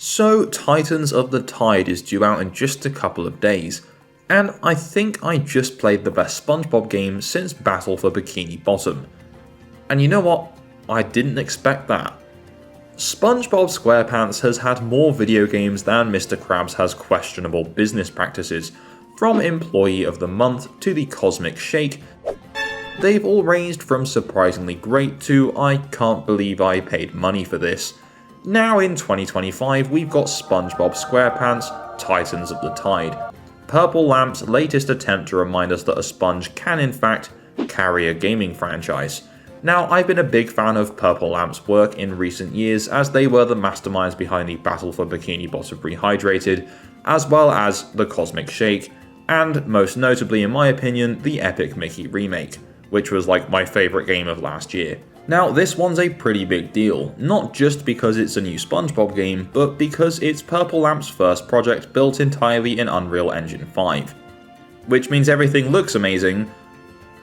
So Titans of the Tide is due out in just a couple of days, and I think I just played the best SpongeBob game since Battle for Bikini Bottom. And you know what? I didn't expect that. SpongeBob SquarePants has had more video games than Mr. Krabs has questionable business practices, from Employee of the Month to the Cosmic Shake. They've all ranged from surprisingly great to I can't believe I paid money for this. Now in 2025 we've got SpongeBob SquarePants, Titans of the Tide. Purple Lamp's latest attempt to remind us that a sponge can in fact carry a gaming franchise. Now I've been a big fan of Purple Lamp's work in recent years as they were the masterminds behind the Battle for Bikini Bottom Rehydrated, as well as the Cosmic Shake, and most notably in my opinion the Epic Mickey remake, which was like my favourite game of last year. Now this one's a pretty big deal, not just because it's a new SpongeBob game, but because it's Purple Lamp's first project built entirely in Unreal Engine 5. Which means everything looks amazing,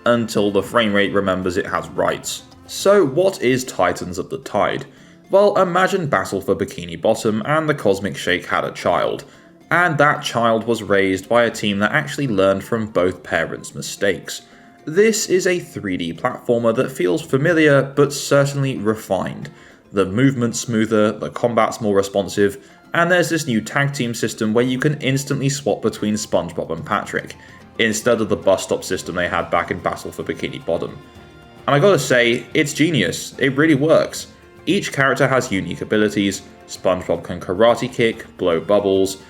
until the frame rate remembers it has rights. So what is Titans of the Tide? Well, imagine Battle for Bikini Bottom and the Cosmic Shake had a child, and that child was raised by a team that actually learned from both parents' mistakes. This is a 3D platformer that feels familiar, but certainly refined. The movement's smoother, the combat's more responsive, and there's this new tag team system where you can instantly swap between SpongeBob and Patrick, instead of the bus stop system they had back in Battle for Bikini Bottom. And I gotta say, it's genius, it really works. Each character has unique abilities. SpongeBob can karate kick, blow bubbles,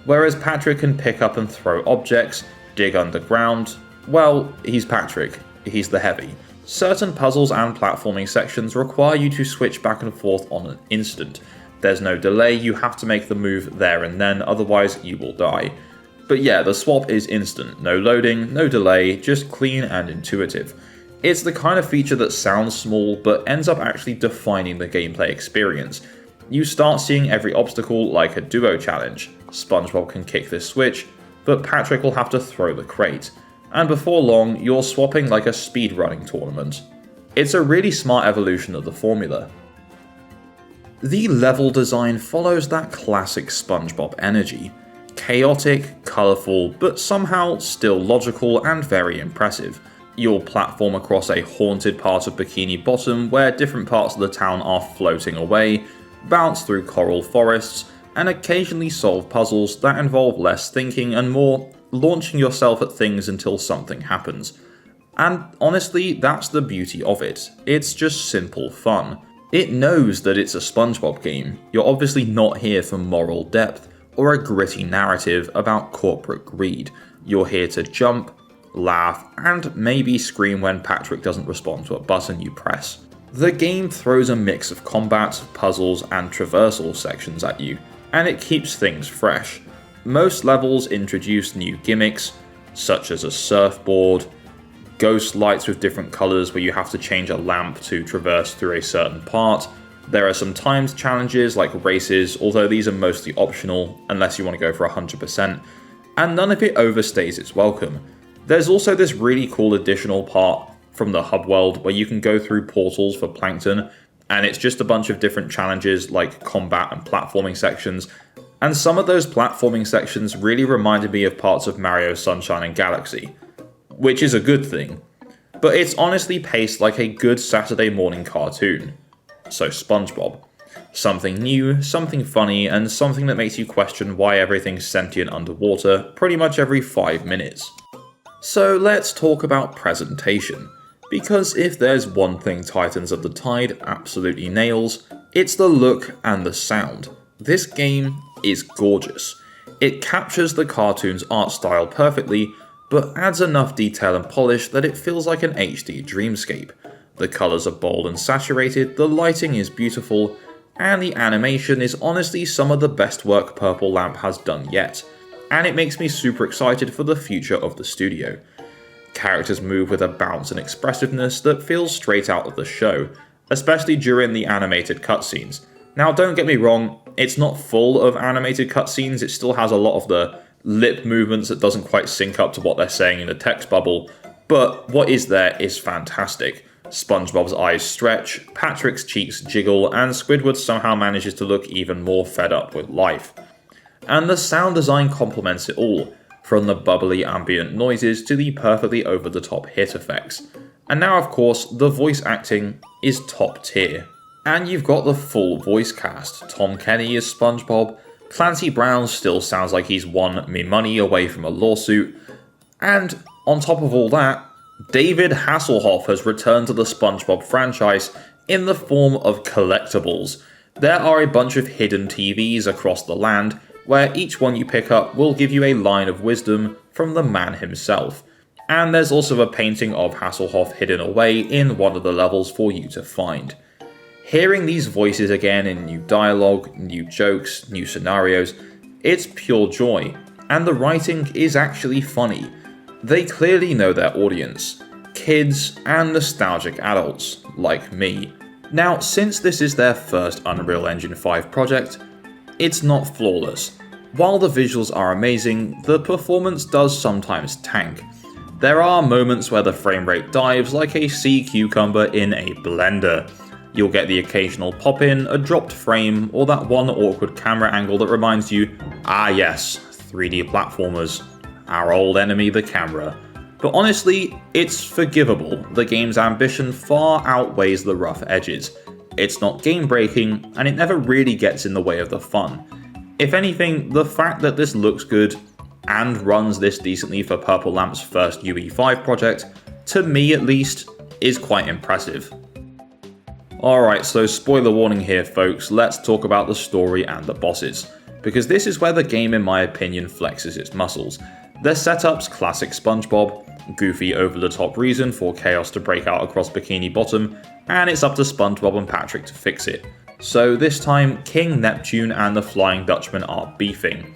whereas Patrick can pick up and throw objects, dig underground. Well, he's Patrick, he's the heavy. Certain puzzles and platforming sections require you to switch back and forth on an instant. There's no delay, you have to make the move there and then, otherwise you will die. But yeah, the swap is instant, no loading, no delay, just clean and intuitive. It's the kind of feature that sounds small but ends up actually defining the gameplay experience. You start seeing every obstacle like a duo challenge. SpongeBob can kick this switch, but Patrick will have to throw the crate. And before long, you're swapping like a speedrunning tournament. It's a really smart evolution of the formula. The level design follows that classic SpongeBob energy. Chaotic, colourful, but somehow still logical and very impressive. You'll platform across a haunted part of Bikini Bottom where different parts of the town are floating away, bounce through coral forests, and occasionally solve puzzles that involve less thinking and more launching yourself at things until something happens. And honestly, that's the beauty of it. It's just simple fun. It knows that it's a SpongeBob game. You're obviously not here for moral depth or a gritty narrative about corporate greed. You're here to jump, laugh, and maybe scream when Patrick doesn't respond to a button you press. The game throws a mix of combat, puzzles, and traversal sections at you, and it keeps things fresh. Most levels introduce new gimmicks, such as a surfboard, ghost lights with different colours where you have to change a lamp to traverse through a certain part. There are some timed challenges like races, although these are mostly optional unless you want to go for 100%, and none of it overstays its welcome. There's also this really cool additional part from the hub world where you can go through portals for Plankton, and it's just a bunch of different challenges like combat and platforming sections, and some of those platforming sections really reminded me of parts of Mario Sunshine and Galaxy, which is a good thing, but it's honestly paced like a good Saturday morning cartoon. So SpongeBob. Something new, something funny, and something that makes you question why everything's sentient underwater pretty much every 5 minutes. So let's talk about presentation, because if there's one thing Titans of the Tide absolutely nails, it's the look and the sound. This game is gorgeous. It captures the cartoon's art style perfectly, but adds enough detail and polish that it feels like an HD dreamscape. The colours are bold and saturated, the lighting is beautiful, and the animation is honestly some of the best work Purple Lamp has done yet, and it makes me super excited for the future of the studio. Characters move with a bounce and expressiveness that feels straight out of the show, especially during the animated cutscenes. Now don't get me wrong, it's not full of animated cutscenes, it still has a lot of the lip movements that doesn't quite sync up to what they're saying in the text bubble, but what is there is fantastic. SpongeBob's eyes stretch, Patrick's cheeks jiggle, and Squidward somehow manages to look even more fed up with life. And the sound design complements it all, from the bubbly ambient noises to the perfectly over-the-top hit effects. And now, of course, the voice acting is top tier. And you've got the full voice cast. Tom Kenny is SpongeBob, Clancy Brown still sounds like he's won me money away from a lawsuit, and on top of all that, David Hasselhoff has returned to the SpongeBob franchise in the form of collectibles. There are a bunch of hidden TVs across the land, where each one you pick up will give you a line of wisdom from the man himself. And there's also a painting of Hasselhoff hidden away in one of the levels for you to find. Hearing these voices again in new dialogue, new jokes, new scenarios, it's pure joy, and the writing is actually funny. They clearly know their audience, kids and nostalgic adults, like me. Now, since this is their first Unreal Engine 5 project, it's not flawless. While the visuals are amazing, the performance does sometimes tank. There are moments where the frame rate dives like a sea cucumber in a blender. You'll get the occasional pop-in, a dropped frame, or that one awkward camera angle that reminds you, ah yes, 3D platformers, our old enemy the camera. But honestly, it's forgivable. The game's ambition far outweighs the rough edges. It's not game-breaking, and it never really gets in the way of the fun. If anything, the fact that this looks good, and runs this decently for Purple Lamp's first UE5 project, to me at least, is quite impressive. Alright, so spoiler warning here folks, let's talk about the story and the bosses, because this is where the game in my opinion flexes its muscles. The setup's classic SpongeBob, goofy over-the-top reason for chaos to break out across Bikini Bottom, and it's up to SpongeBob and Patrick to fix it. So this time, King Neptune and the Flying Dutchman are beefing.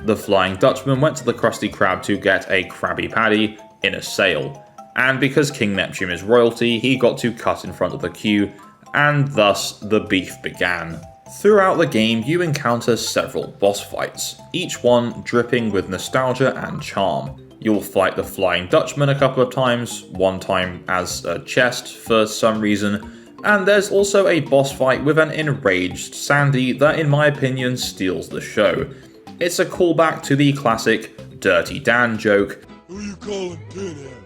The Flying Dutchman went to the Krusty Krab to get a Krabby Patty in a sale, and because King Neptune is royalty, he got to cut in front of the queue, and thus the beef began. Throughout the game, you encounter several boss fights, each one dripping with nostalgia and charm. You'll fight the Flying Dutchman a couple of times, one time as a chest for some reason, and there's also a boss fight with an enraged Sandy that in my opinion steals the show. It's a callback to the classic Dirty Dan joke, "Who you calling Pinhead?"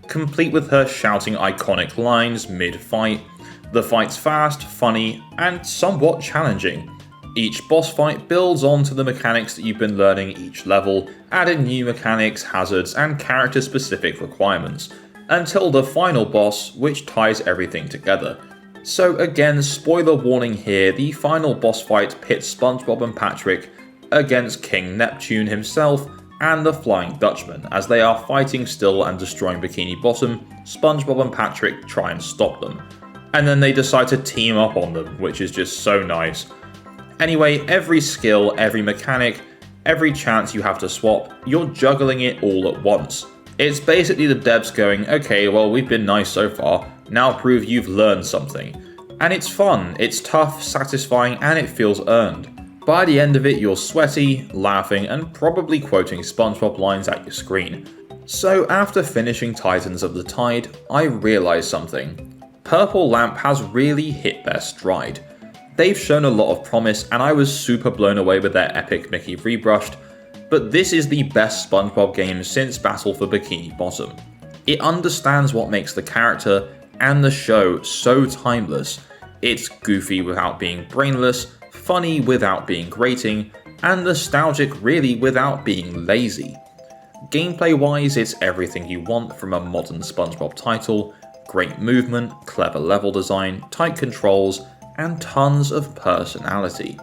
complete with her shouting iconic lines mid-fight. The fight's fast, funny, and somewhat challenging. Each boss fight builds on to the mechanics that you've been learning each level, adding new mechanics, hazards, and character-specific requirements, until the final boss, which ties everything together. So again, spoiler warning here, the final boss fight pits SpongeBob and Patrick against King Neptune himself and the Flying Dutchman. As they are fighting still and destroying Bikini Bottom, SpongeBob and Patrick try and stop them. And then they decide to team up on them, which is just so nice. Anyway, every skill, every mechanic, every chance you have to swap, you're juggling it all at once. It's basically the devs going, okay, well we've been nice so far, now prove you've learned something. And it's fun, it's tough, satisfying, and it feels earned. By the end of it, you're sweaty, laughing, and probably quoting SpongeBob lines at your screen. So after finishing Titans of the Tide, I realised something. Purple Lamp has really hit their stride. They've shown a lot of promise, and I was super blown away with their epic Mickey rebrushed, but this is the best SpongeBob game since Battle for Bikini Bottom. It understands what makes the character and the show so timeless. It's goofy without being brainless, funny without being grating, and nostalgic really without being lazy. Gameplay wise, it's everything you want from a modern SpongeBob title. Great movement, clever level design, tight controls, and tons of personality.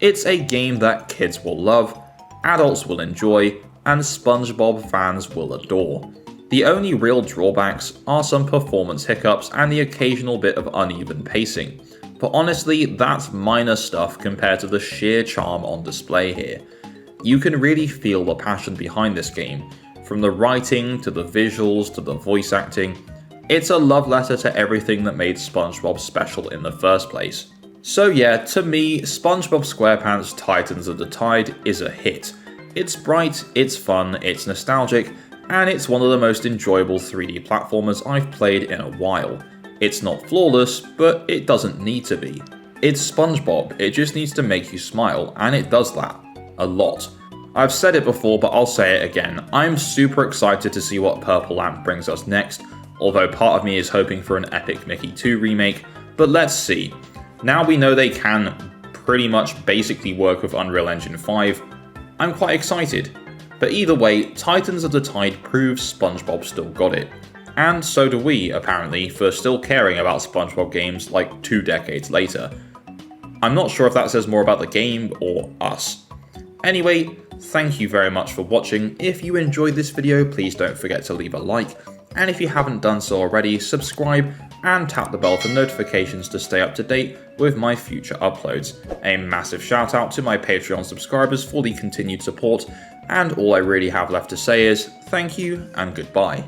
It's a game that kids will love, adults will enjoy, and SpongeBob fans will adore. The only real drawbacks are some performance hiccups and the occasional bit of uneven pacing, but honestly that's minor stuff compared to the sheer charm on display here. You can really feel the passion behind this game, from the writing to the visuals to the voice acting. It's a love letter to everything that made SpongeBob special in the first place. So yeah, to me, SpongeBob SquarePants Titans of the Tide is a hit. It's bright, it's fun, it's nostalgic, and it's one of the most enjoyable 3D platformers I've played in a while. It's not flawless, but it doesn't need to be. It's SpongeBob, it just needs to make you smile, and it does that. A lot. I've said it before, but I'll say it again. I'm super excited to see what Purple Lamp brings us next, although part of me is hoping for an epic Mickey 2 remake, but let's see. Now we know they can pretty much basically work with Unreal Engine 5, I'm quite excited. But either way, Titans of the Tide proves SpongeBob still got it. And so do we, apparently, for still caring about SpongeBob games like 2 decades later. I'm not sure if that says more about the game or us. Anyway, thank you very much for watching. If you enjoyed this video, please don't forget to leave a like. And if you haven't done so already, subscribe and tap the bell for notifications to stay up to date with my future uploads. A massive shout out to my Patreon subscribers for the continued support, and all I really have left to say is thank you and goodbye.